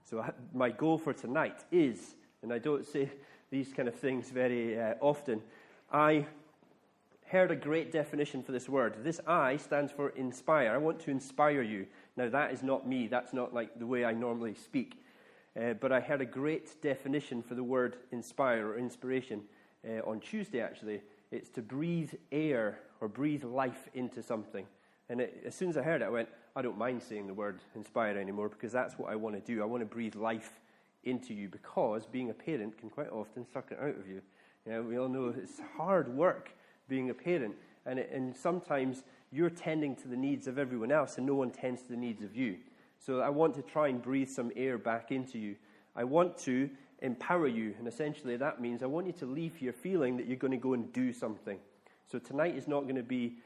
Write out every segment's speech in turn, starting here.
So my goal for tonight is, and I don't say these kind of things very often, I heard a great definition for this word. This I stands for inspire. I want to inspire you. Now, that is not me. That's not like the way I normally speak. But I heard a great definition for the word inspire or inspiration on Tuesday, actually. It's to breathe air or breathe life into something. And as soon as I heard it, I went, I don't mind saying the word inspire anymore, because that's what I want to do. I want to breathe life into you, because being a parent can quite often suck it out of you. You know, we all know it's hard work being a parent, and sometimes you're tending to the needs of everyone else and no one tends to the needs of you. So I want to try and breathe some air back into you. I want to empower you, and essentially that means I want you to leave here feeling that you're going to go and do something. So tonight is not going to be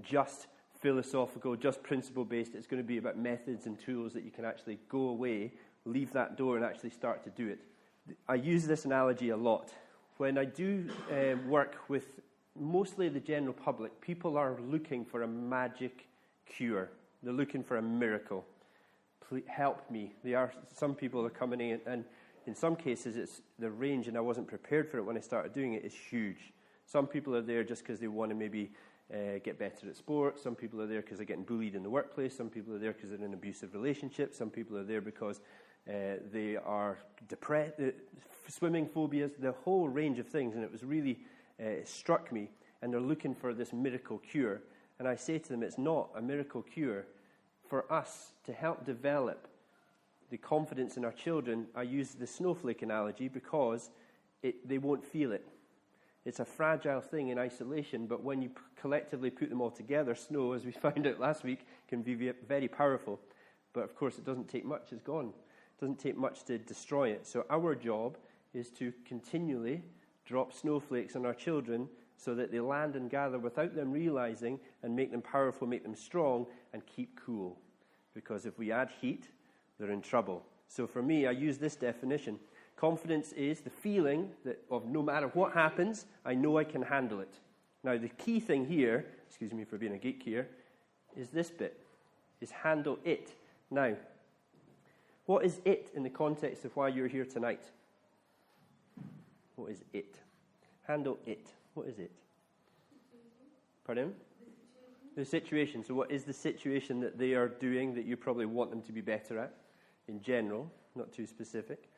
just philosophical, just principle-based. It's going to be about methods and tools that you can actually go away, leave that door, and actually start to do it. I use this analogy a lot. When I do work with mostly the general public, people are looking for a magic cure. They're looking for a miracle. Please help me. Some people are coming in, and in some cases, it's the range, and I wasn't prepared for it when I started doing it, is huge. Some people are there just because they want to maybe get better at sport. Some people are there because they're getting bullied in the workplace. Some people are there because they're in an abusive relationship. Some people are there because they are depressed, swimming phobias, the whole range of things. And it was really struck me. And they're looking for this miracle cure. And I say to them, it's not a miracle cure. For us to help develop the confidence in our children, I use the snowflake analogy because they won't feel it. It's a fragile thing in isolation, but when you collectively put them all together, snow, as we found out last week, can be very powerful. But of course, it doesn't take much. It's gone. It doesn't take much to destroy it. So our job is to continually drop snowflakes on our children so that they land and gather without them realizing, and make them powerful, make them strong, and keep cool. Because if we add heat, they're in trouble. So for me, I use this definition. Confidence is the feeling that of no matter what happens, I know I can handle it. Now, the key thing here, excuse me for being a geek here, is this bit, is handle it. Now, what is it in the context of why you're here tonight? What is it? Handle it. What is it? Pardon? The situation. So what is the situation that they are doing that you probably want them to be better at in general, not too specific?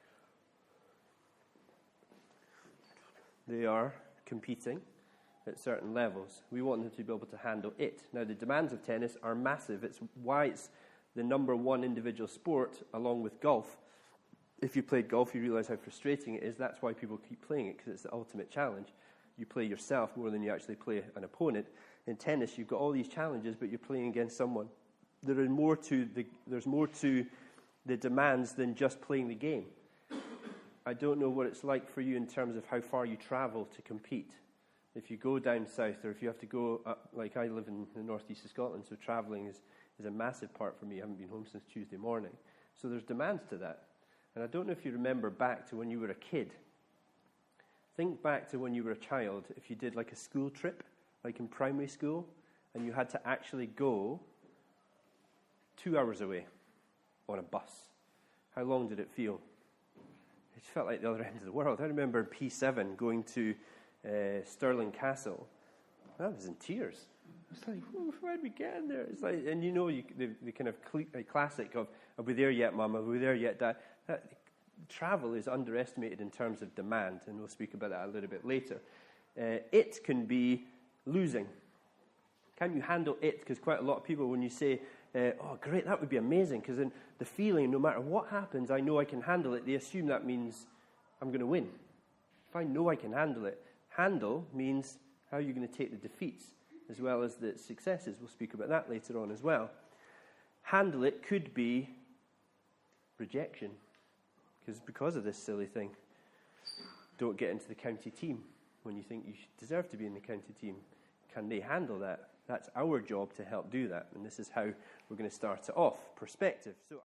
They are competing at certain levels. We want them to be able to handle it. Now, the demands of tennis are massive. It's why it's the number one individual sport, along with golf. If you played golf, you realize how frustrating it is. That's why people keep playing it, because it's the ultimate challenge. You play yourself more than you actually play an opponent. In tennis, you've got all these challenges, but you're playing against someone. There's more to the demands than just playing the game. I don't know what it's like for you in terms of how far you travel to compete. If you go down south, or if you have to go up, like I live in the northeast of Scotland, so travelling is a massive part for me. I haven't been home since Tuesday morning. So there's demands to that. And I don't know if you remember back to when you were a kid. Think back to when you were a child, if you did like a school trip, like in primary school, and you had to actually go 2 hours away on a bus. How long did it feel? It felt like the other end of the world. I remember P7 going to Stirling Castle. I was in tears. I was like, why did we get in there? It's like, and you know, the kind of classic of, are we there yet, Mum? Are we there yet, Dad? Travel is underestimated in terms of demand, and we'll speak about that a little bit later. It can be losing. Can you handle it? Because quite a lot of people, when you say, oh, great, that would be amazing, because then the feeling, no matter what happens, I know I can handle it, they assume that means I'm going to win. If I know I can handle it, handle means how are you going to take the defeats as well as the successes. We'll speak about that later on as well. Handle it could be rejection, because of this silly thing. Don't get into the county team when you think you deserve to be in the county team. Can they handle that? That's our job to help do that. And this is how we're going to start it off. Perspective. So